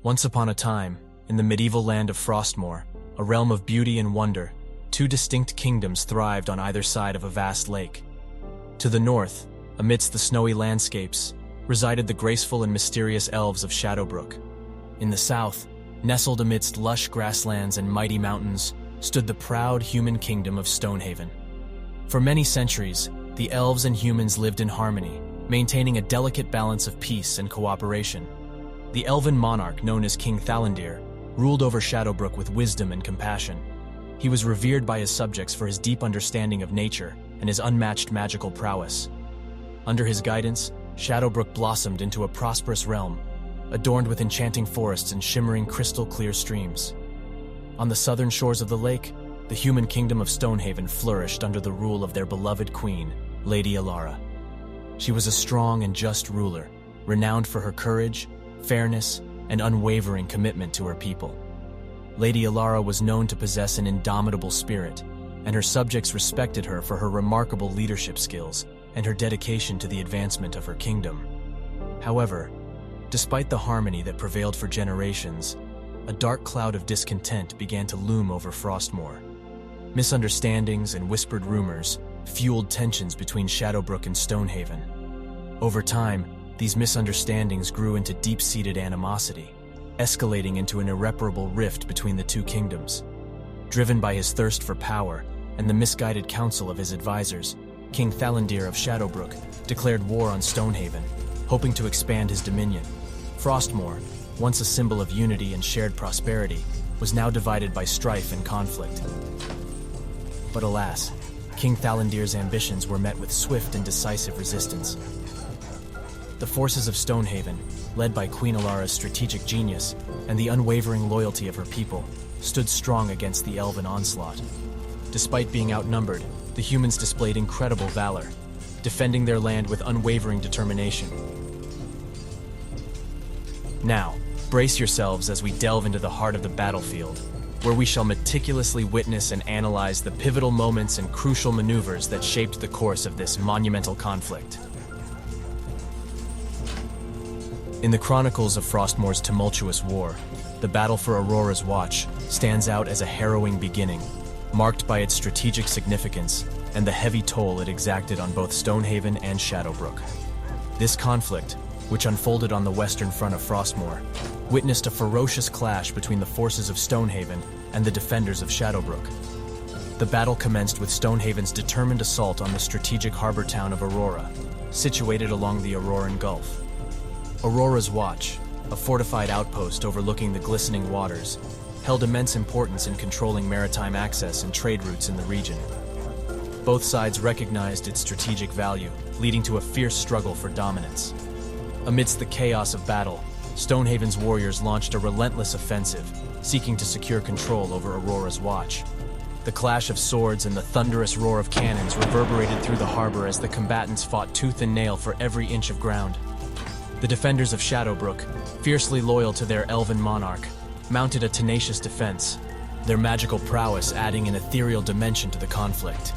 Once upon a time, in the medieval land of Frostmore, a realm of beauty and wonder, two distinct kingdoms thrived on either side of a vast lake. To the north, amidst the snowy landscapes, resided the graceful and mysterious elves of Shadowbrook. In the south, nestled amidst lush grasslands and mighty mountains, stood the proud human kingdom of Stonehaven. For many centuries, the elves and humans lived in harmony, maintaining a delicate balance of peace and cooperation. The elven monarch known as King Thalandir ruled over Shadowbrook with wisdom and compassion. He was revered by his subjects for his deep understanding of nature and his unmatched magical prowess. Under his guidance, Shadowbrook blossomed into a prosperous realm, adorned with enchanting forests and shimmering crystal-clear streams. On the southern shores of the lake, the human kingdom of Stonehaven flourished under the rule of their beloved queen, Lady Aurora. She was a strong and just ruler, renowned for her courage, fairness, and unwavering commitment to her people. Lady Aurora was known to possess an indomitable spirit, and her subjects respected her for her remarkable leadership skills and her dedication to the advancement of her kingdom. However, despite the harmony that prevailed for generations, a dark cloud of discontent began to loom over Frostmore. Misunderstandings and whispered rumors fueled tensions between Shadowbrook and Stonehaven. Over time, these misunderstandings grew into deep-seated animosity, escalating into an irreparable rift between the two kingdoms. Driven by his thirst for power and the misguided counsel of his advisors, King Thalandir of Shadowbrook declared war on Stonehaven, hoping to expand his dominion. Frostmore, once a symbol of unity and shared prosperity, was now divided by strife and conflict. But alas, King Thalandir's ambitions were met with swift and decisive resistance. The forces of Stonehaven, led by Queen Aurora's strategic genius and the unwavering loyalty of her people, stood strong against the elven onslaught. Despite being outnumbered, the humans displayed incredible valor, defending their land with unwavering determination. Now, brace yourselves as we delve into the heart of the battlefield, where we shall meticulously witness and analyze the pivotal moments and crucial maneuvers that shaped the course of this monumental conflict. In the chronicles of Frostmore's tumultuous war, the battle for Aurora's Watch stands out as a harrowing beginning, marked by its strategic significance and the heavy toll it exacted on both Stonehaven and Shadowbrook. This conflict, which unfolded on the western front of Frostmore, witnessed a ferocious clash between the forces of Stonehaven and the defenders of Shadowbrook. The battle commenced with Stonehaven's determined assault on the strategic harbor town of Aurora, situated along the Auroran Gulf. Aurora's Watch, a fortified outpost overlooking the glistening waters, held immense importance in controlling maritime access and trade routes in the region. Both sides recognized its strategic value, leading to a fierce struggle for dominance. Amidst the chaos of battle, Stonehaven's warriors launched a relentless offensive, seeking to secure control over Aurora's Watch. The clash of swords and the thunderous roar of cannons reverberated through the harbor as the combatants fought tooth and nail for every inch of ground. The defenders of Shadowbrook, fiercely loyal to their elven monarch, mounted a tenacious defense, their magical prowess adding an ethereal dimension to the conflict.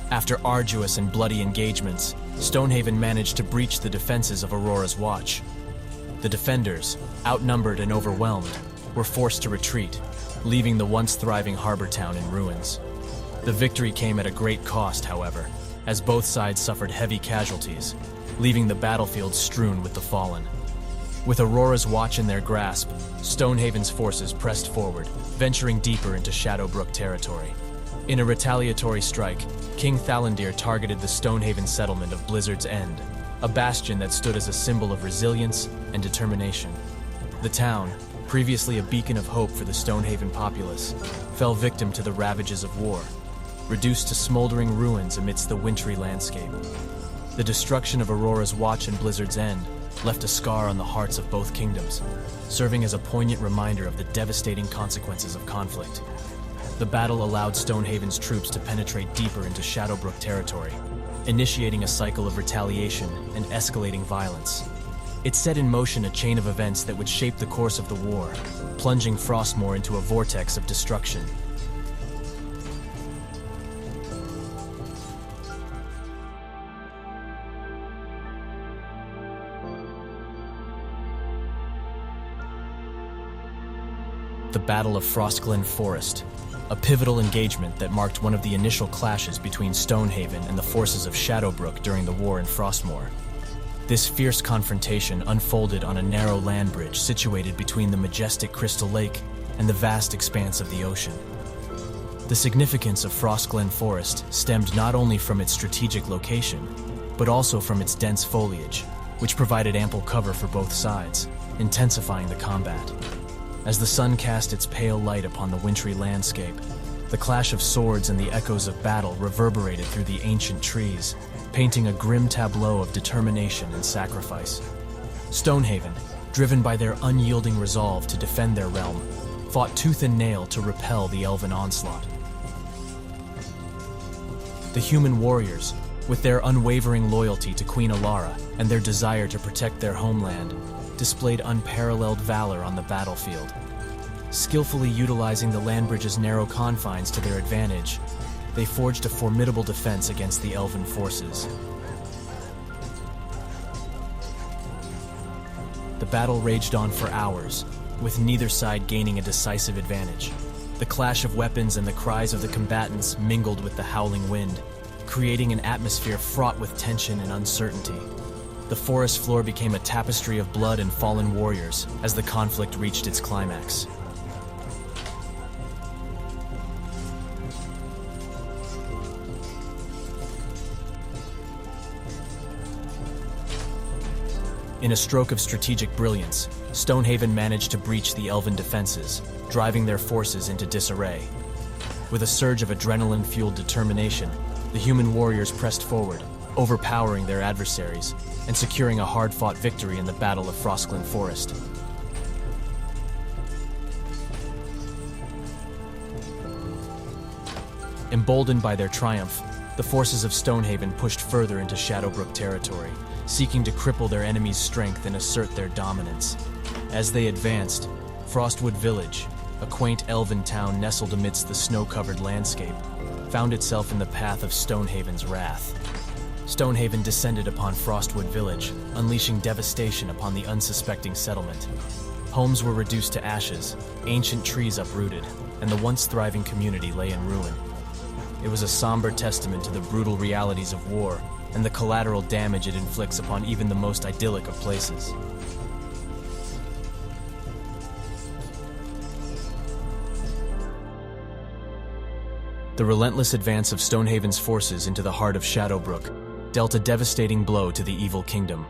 After arduous and bloody engagements, Stonehaven managed to breach the defenses of Aurora's Watch. The defenders, outnumbered and overwhelmed, were forced to retreat, leaving the once thriving harbor town in ruins. The victory came at a great cost, however, as both sides suffered heavy casualties, leaving the battlefield strewn with the fallen. With Aurora's Watch in their grasp, Stonehaven's forces pressed forward, venturing deeper into Shadowbrook territory. In a retaliatory strike, King Thalandir targeted the Stonehaven settlement of Blizzard's End, a bastion that stood as a symbol of resilience and determination. The town, previously a beacon of hope for the Stonehaven populace, fell victim to the ravages of war, reduced to smoldering ruins amidst the wintry landscape. The destruction of Aurora's Watch and Blizzard's End left a scar on the hearts of both kingdoms, serving as a poignant reminder of the devastating consequences of conflict. The battle allowed Stonehaven's troops to penetrate deeper into Shadowbrook territory, initiating a cycle of retaliation and escalating violence. It set in motion a chain of events that would shape the course of the war, plunging Frostmore into a vortex of destruction. the Battle of Frostglin Forest, a pivotal engagement that marked one of the initial clashes between Stonehaven and the forces of Shadowbrook during the war in Frostmore. This fierce confrontation unfolded on a narrow land bridge situated between the majestic Crystal Lake and the vast expanse of the ocean. The significance of Frostglin Forest stemmed not only from its strategic location, but also from its dense foliage, which provided ample cover for both sides, intensifying the combat. As the sun cast its pale light upon the wintry landscape, the clash of swords and the echoes of battle reverberated through the ancient trees, painting a grim tableau of determination and sacrifice. Stonehaven, driven by their unyielding resolve to defend their realm, fought tooth and nail to repel the elven onslaught. The human warriors, with their unwavering loyalty to Queen Aurora and their desire to protect their homeland, displayed unparalleled valor on the battlefield. Skillfully utilizing the land bridge's narrow confines to their advantage, they forged a formidable defense against the elven forces. The battle raged on for hours, with neither side gaining a decisive advantage. The clash of weapons and the cries of the combatants mingled with the howling wind, creating an atmosphere fraught with tension and uncertainty. The forest floor became a tapestry of blood and fallen warriors as the conflict reached its climax. In a stroke of strategic brilliance, Stonehaven managed to breach the elven defenses, driving their forces into disarray. With a surge of adrenaline-fueled determination, the human warriors pressed forward, overpowering their adversaries and securing a hard-fought victory in the Battle of Frostglin Forest. Emboldened by their triumph, the forces of Stonehaven pushed further into Shadowbrook territory, seeking to cripple their enemy's strength and assert their dominance. As they advanced, Frostwood Village, a quaint elven town nestled amidst the snow-covered landscape, found itself in the path of Stonehaven's wrath. Stonehaven descended upon Frostwood Village, unleashing devastation upon the unsuspecting settlement. Homes were reduced to ashes, ancient trees uprooted, and the once thriving community lay in ruin. It was a somber testament to the brutal realities of war and the collateral damage it inflicts upon even the most idyllic of places. The relentless advance of Stonehaven's forces into the heart of Shadowbrook dealt a devastating blow to the evil kingdom.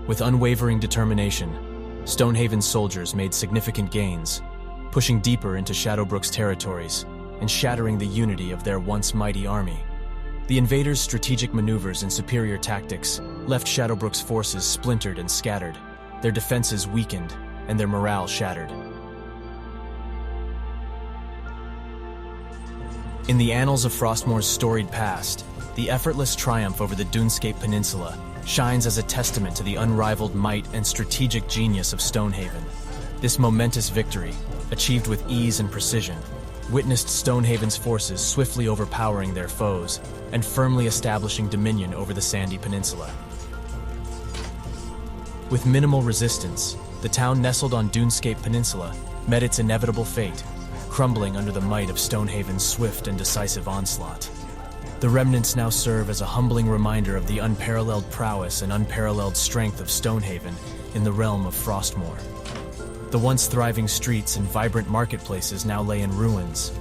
With unwavering determination, Stonehaven's soldiers made significant gains, pushing deeper into Shadowbrook's territories and shattering the unity of their once mighty army. The invaders' strategic maneuvers and superior tactics left Shadowbrook's forces splintered and scattered, their defenses weakened, and their morale shattered. In the annals of Frostmore's storied past, the effortless triumph over the Dunescape Peninsula shines as a testament to the unrivaled might and strategic genius of Stonehaven. This momentous victory, achieved with ease and precision, witnessed Stonehaven's forces swiftly overpowering their foes and firmly establishing dominion over the sandy peninsula. With minimal resistance, the town nestled on Dunescape Peninsula met its inevitable fate, crumbling under the might of Stonehaven's swift and decisive onslaught. The remnants now serve as a humbling reminder of the unparalleled prowess and unparalleled strength of Stonehaven in the realm of Frostmore. The once thriving streets and vibrant marketplaces now lay in ruins.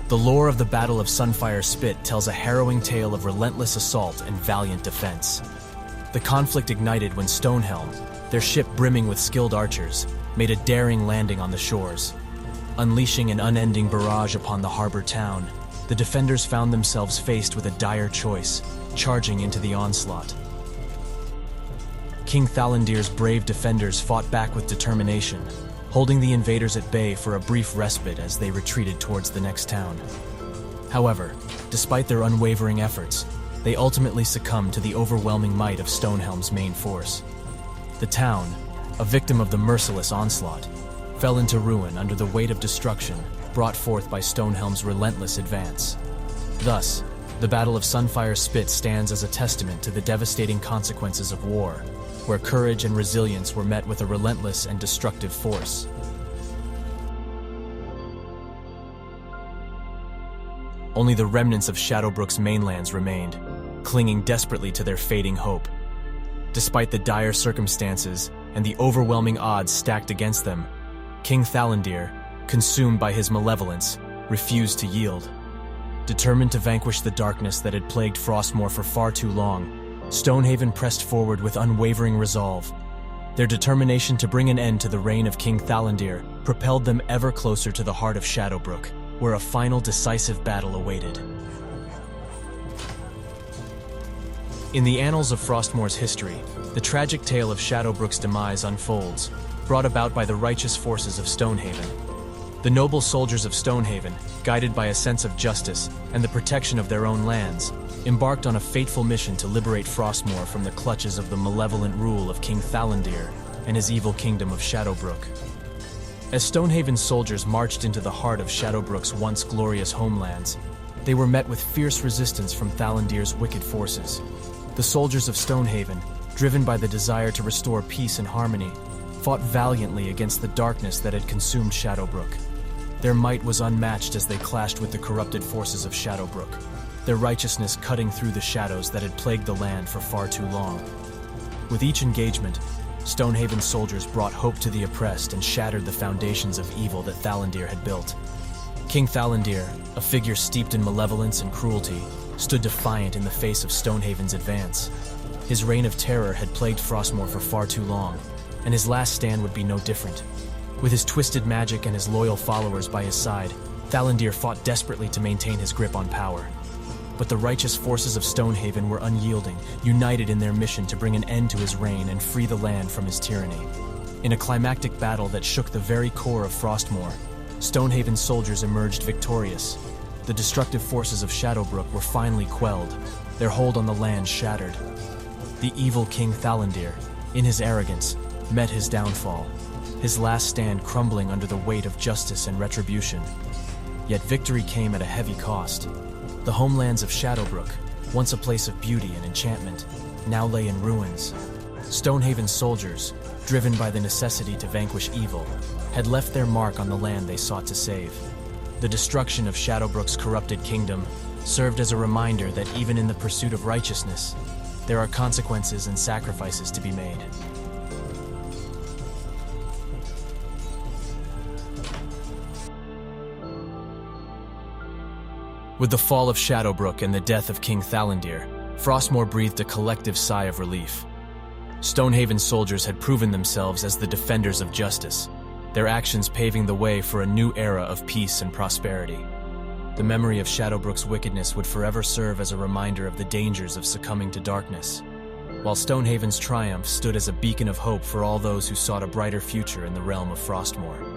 The lore of the Battle of Sunfire Spit tells a harrowing tale of relentless assault and valiant defense. The conflict ignited when Stonehelm, their ship brimming with skilled archers, made a daring landing on the shores. Unleashing an unending barrage upon the harbor town, the defenders found themselves faced with a dire choice, charging into the onslaught. King Thalandir's brave defenders fought back with determination, holding the invaders at bay for a brief respite as they retreated towards the next town. However, despite their unwavering efforts, they ultimately succumbed to the overwhelming might of Stonehelm's main force. The town, a victim of the merciless onslaught, fell into ruin under the weight of destruction brought forth by Stonehelm's relentless advance. Thus, The Battle of Sunfire Spit stands as a testament to the devastating consequences of war, where courage and resilience were met with a relentless and destructive force. Only the remnants of Shadowbrook's mainlands remained, clinging desperately to their fading hope. Despite the dire circumstances and the overwhelming odds stacked against them, King Thalandir, consumed by his malevolence, refused to yield. Determined to vanquish the darkness that had plagued Frostmore for far too long, Stonehaven pressed forward with unwavering resolve. Their determination to bring an end to the reign of King Thalandir propelled them ever closer to the heart of Shadowbrook, where a final decisive battle awaited. In the annals of Frostmore's history, the tragic tale of Shadowbrook's demise unfolds, brought about by the righteous forces of Stonehaven. The noble soldiers of Stonehaven, guided by a sense of justice and the protection of their own lands, embarked on a fateful mission to liberate Frostmore from the clutches of the malevolent rule of King Thalandir and his evil kingdom of Shadowbrook. As Stonehaven's soldiers marched into the heart of Shadowbrook's once glorious homelands, they were met with fierce resistance from Thalandir's wicked forces. The soldiers of Stonehaven, driven by the desire to restore peace and harmony, fought valiantly against the darkness that had consumed Shadowbrook. Their might was unmatched as they clashed with the corrupted forces of Shadowbrook, their righteousness cutting through the shadows that had plagued the land for far too long. With each engagement, Stonehaven's soldiers brought hope to the oppressed and shattered the foundations of evil that Thalandir had built. King Thalandir, a figure steeped in malevolence and cruelty, stood defiant in the face of Stonehaven's advance. His reign of terror had plagued Frostmore for far too long, and his last stand would be no different. With his twisted magic and his loyal followers by his side, Thalandir fought desperately to maintain his grip on power. But the righteous forces of Stonehaven were unyielding, united in their mission to bring an end to his reign and free the land from his tyranny. In a climactic battle that shook the very core of Frostmore, Stonehaven's soldiers emerged victorious. The destructive forces of Shadowbrook were finally quelled, their hold on the land shattered. The evil King Thalandir, in his arrogance, met his downfall, his last stand crumbling under the weight of justice and retribution. Yet victory came at a heavy cost. The homelands of Shadowbrook, once a place of beauty and enchantment, now lay in ruins. Stonehaven's soldiers, driven by the necessity to vanquish evil, had left their mark on the land they sought to save. The destruction of Shadowbrook's corrupted kingdom served as a reminder that even in the pursuit of righteousness, there are consequences and sacrifices to be made. With the fall of Shadowbrook and the death of King Thalandir, Frostmore breathed a collective sigh of relief. Stonehaven's soldiers had proven themselves as the defenders of justice, their actions paving the way for a new era of peace and prosperity. The memory of Shadowbrook's wickedness would forever serve as a reminder of the dangers of succumbing to darkness, while Stonehaven's triumph stood as a beacon of hope for all those who sought a brighter future in the realm of Frostmore.